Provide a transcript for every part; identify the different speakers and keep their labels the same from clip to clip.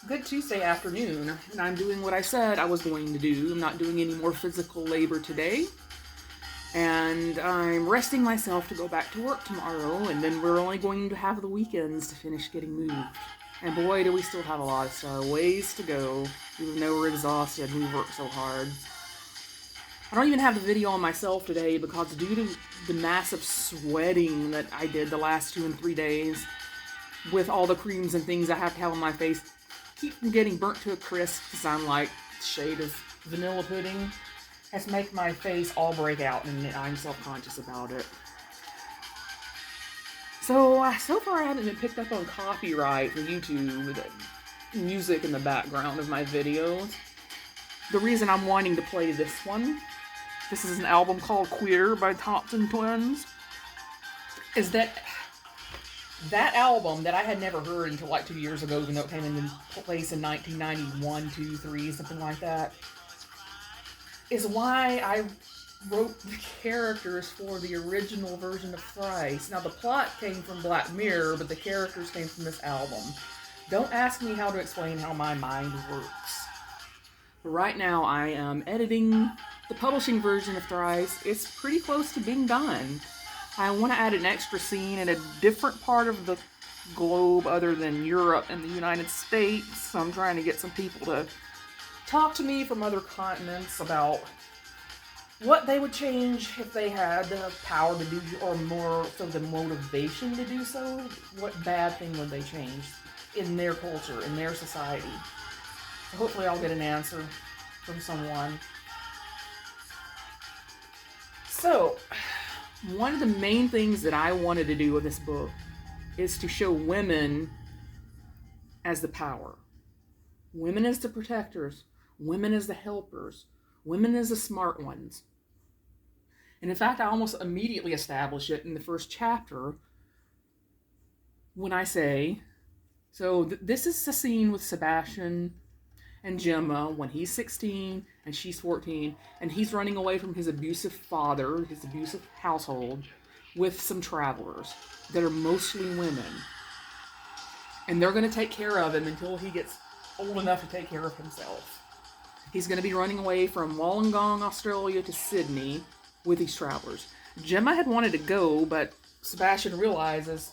Speaker 1: Good Tuesday afternoon, and I'm doing what I said I was going to do. I'm not doing any more physical labor today, and I'm resting myself to go back to work tomorrow, and then we're only going to have the weekends to finish getting moved. And boy, do we still have a lot of ways to go, even though we're exhausted and we work so hard. I don't even have the video on myself today because due to the massive sweating that I did the last 2 and 3 days, with all the creams and things I have to have on my face, keep from getting burnt to a crisp because I'm like shade of vanilla pudding, has make my face all break out, and I'm self-conscious about it. So far I haven't been picked up on copyright for YouTube, the music in the background of my videos. The reason I'm wanting to play this one, this is an album called Queer by Thompson Twins, is that album that I had never heard until like 2 years ago, even though it came into place in 1991, 2, 3, something like that, is why I wrote the characters for the original version of Thrice. Now, the plot came from Black Mirror, but the characters came from this album. Don't ask me how to explain how my mind works. But right now, I am editing the publishing version of Thrice. It's pretty close to being done. I want to add an extra scene in a different part of the globe other than Europe and the United States. So I'm trying to get some people to talk to me from other continents about what they would change if they had the power to do, or more so the motivation to do so. What bad thing would they change in their culture, in their society? So hopefully I'll get an answer from someone. So, one of the main things that I wanted to do with this book is to show women as the power. Women as the protectors. Women as the helpers. Women as the smart ones. And in fact, I almost immediately establish it in the first chapter when I say, so this is the scene with Sebastian and Gemma when he's 16 and she's 14, and he's running away from his abusive father, his abusive household, with some travelers that are mostly women. And they're going to take care of him until he gets old enough to take care of himself. He's going to be running away from Wollongong, Australia to Sydney with these travelers. Gemma had wanted to go, but Sebastian realizes,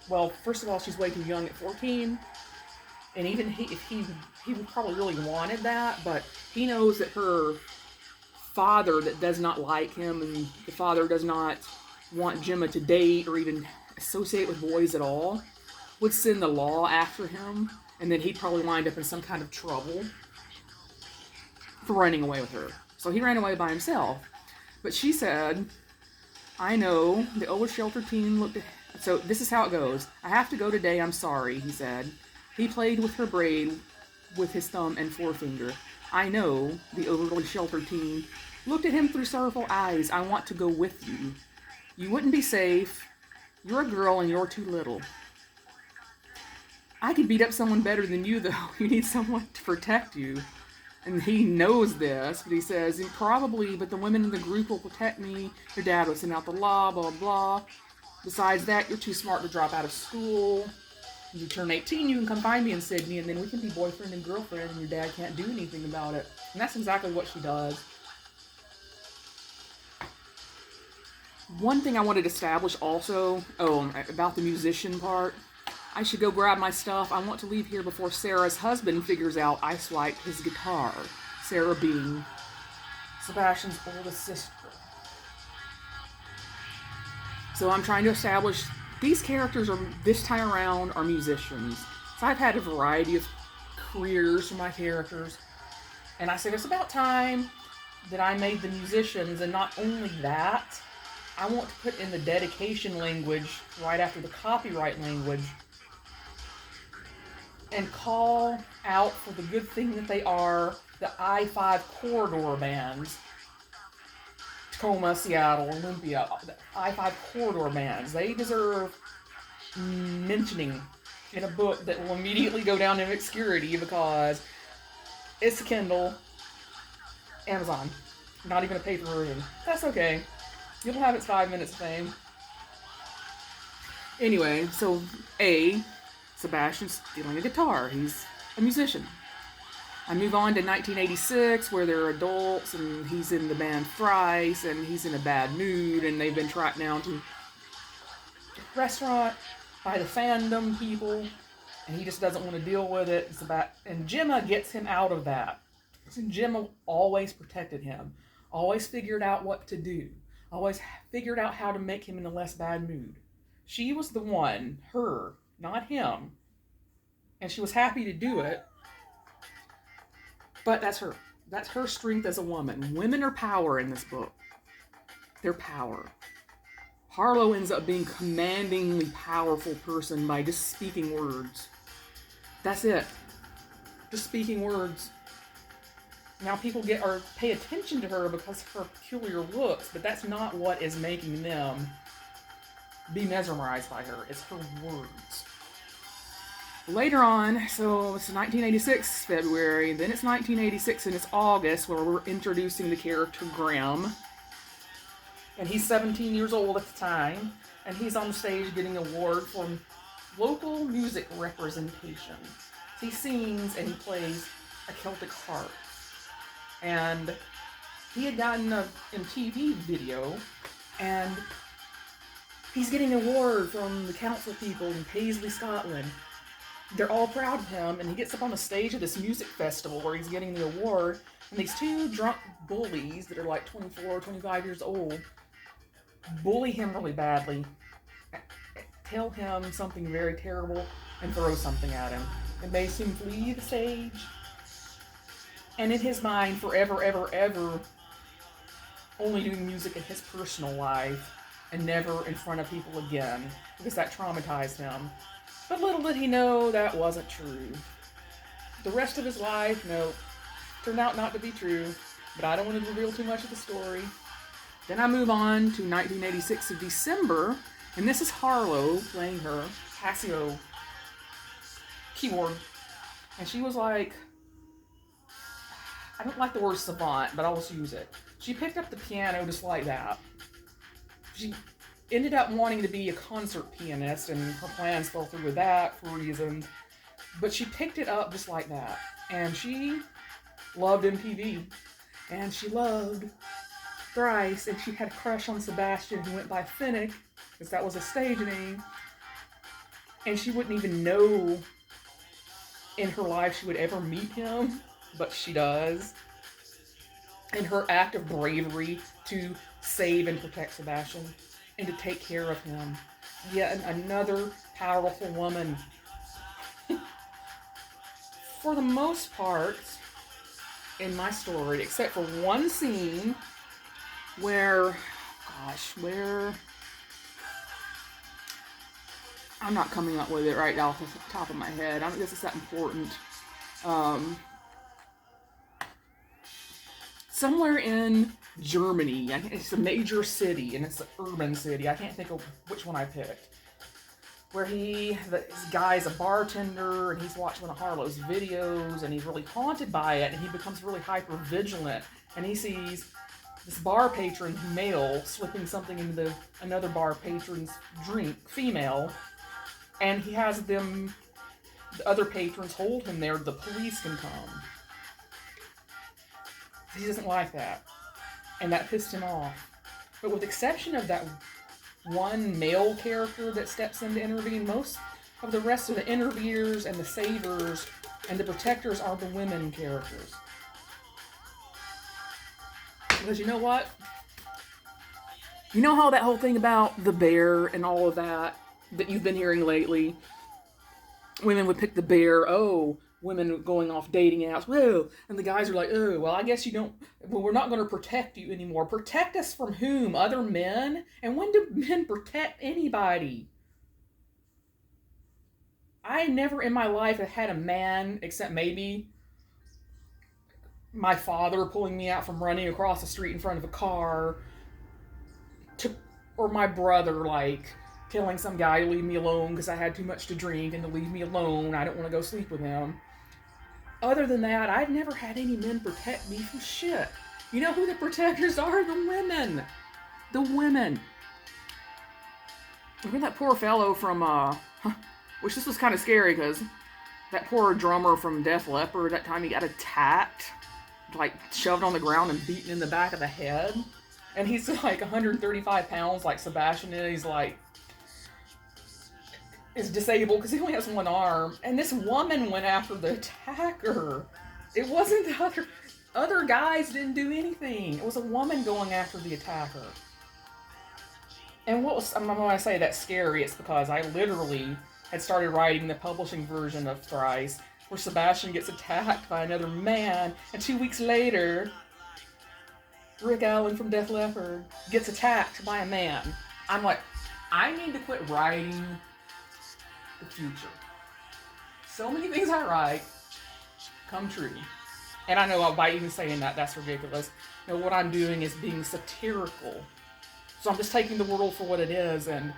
Speaker 1: well, first of all, she's way too young at 14. And even he probably really wanted that, but he knows that her father that does not like him, and the father does not want Gemma to date or even associate with boys at all, would send the law after him, and then he'd probably wind up in some kind of trouble for running away with her. So he ran away by himself. But she said, I know, the older shelter team looked at... So this is how it goes. I have to go today, I'm sorry, he said. He played with her braid with his thumb and forefinger. I know, the overly sheltered teen looked at him through sorrowful eyes. I want to go with you. You wouldn't be safe. You're a girl and you're too little. I could beat up someone better than you, though. You need someone to protect you. And he knows this, but he says, probably, but the women in the group will protect me. Your dad will send out the law, blah, blah, blah. Besides that, you're too smart to drop out of school. When you turn 18, you can come find me in Sydney, and then we can be boyfriend and girlfriend, and your dad can't do anything about it. And that's exactly what she does. One thing I wanted to establish also, about the musician part. I should go grab my stuff. I want to leave here before Sarah's husband figures out I swiped his guitar. Sarah being Sebastian's oldest sister. So I'm trying to establish these characters are, this time around, are musicians. So I've had a variety of careers for my characters. And I said it's about time that I made the musicians, and not only that, I want to put in the dedication language right after the copyright language and call out for the good thing that they are, the I-5 corridor bands. Tacoma, Seattle, Olympia, the I-5 corridor bands. They deserve mentioning in a book that will immediately go down in obscurity because it's a Kindle, Amazon, not even a paper version. That's okay. You'll have its 5 minutes of fame. Anyway, so Sebastian's stealing a guitar. He's a musician. I move on to 1986, where they're adults, and he's in the band Thrice, and he's in a bad mood, and they've been tracked down to a restaurant by the fandom people, and he just doesn't want to deal with it. And Gemma gets him out of that. And Gemma always protected him, always figured out what to do, always figured out how to make him in a less bad mood. She was the one, her, not him, and she was happy to do it. But that's her. That's her strength as a woman. Women are power in this book. They're power. Harlow ends up being a commandingly powerful person by just speaking words. That's it. Just speaking words. Now people pay attention to her because of her peculiar looks, but that's not what is making them be mesmerized by her. It's her words. Later on, so it's 1986 February, then it's 1986 and it's August, where we're introducing the character Graham. And he's 17 years old at the time, and he's on the stage getting an award for local music representation. He sings and he plays a Celtic harp. And he had gotten an MTV video, and he's getting an award from the council people in Paisley, Scotland. They're all proud of him, and he gets up on the stage of this music festival where he's getting the award, and these two drunk bullies that are like 24 or 25 years old bully him really badly, tell him something very terrible, and throw something at him. It makes him flee the stage, and in his mind, forever, ever, ever, only doing music in his personal life, and never in front of people again, because that traumatized him. But little did he know that wasn't true. The rest of his life, no, turned out not to be true, but I don't want to reveal too much of the story. Then I move on to 1986 of December, and this is Harlow playing her Casio keyboard. And she was like, I don't like the word savant, but I'll just use it. She picked up the piano just like that. She ended up wanting to be a concert pianist, and her plans fell through with that for reasons. But she picked it up just like that. And she loved MTV. And she loved Thrice. And she had a crush on Sebastian, who went by Finnick, because that was a stage name. And she wouldn't even know in her life she would ever meet him, but she does. And her act of bravery to save and protect Sebastian and to take care of him. Yet another powerful woman. For the most part, in my story, except for one scene where I'm not coming up with it right off the top of my head. I don't guess it's that important. Somewhere in Germany, it's a major city, and it's an urban city. I can't think of which one I picked. Where this guy's a bartender, and he's watched one of Harlow's videos, and he's really haunted by it, and he becomes really hyper vigilant, and he sees this bar patron, male, slipping something into another bar patron's drink, female, and he has the other patrons hold him there, the police can come. He doesn't like that, and that pissed him off. But with the exception of that one male character that steps in to intervene, most of the rest of the interviewers and the savers and the protectors are the women characters. Because you know what? You know how that whole thing about the bear and all of that you've been hearing lately? Women would pick the bear, women going off dating apps, whoa, and the guys are like, oh, well, I guess we're not going to protect you anymore. Protect us from whom? Other men? And when do men protect anybody? I never in my life have had a man, except maybe my father pulling me out from running across the street in front of a car, or my brother, telling some guy to leave me alone because I had too much to drink and to leave me alone. I don't want to go sleep with him. Other than that, I've never had any men protect me from shit. You know who the protectors are? The women. The women. Look at that poor fellow from, which this was kind of scary because that poor drummer from Def Leppard, that time he got attacked, like shoved on the ground and beaten in the back of the head. And he's like 135 pounds, like Sebastian is. He's like, is disabled because he only has one arm. And this woman went after the attacker. It wasn't the other guys didn't do anything. It was a woman going after the attacker. And when I say that's scary, it's because I literally had started writing the publishing version of Thrice, where Sebastian gets attacked by another man, and 2 weeks later, Rick Allen from Def Leppard gets attacked by a man. I'm like, I need to quit writing the future. So many things I write come true. And I know by even saying that, that's ridiculous. You know, what I'm doing is being satirical. So I'm just taking the world for what it is and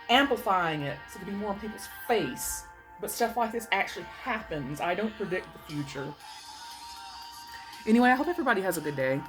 Speaker 1: amplifying it so it can be more in people's face. But stuff like this actually happens. I don't predict the future. Anyway, I hope everybody has a good day.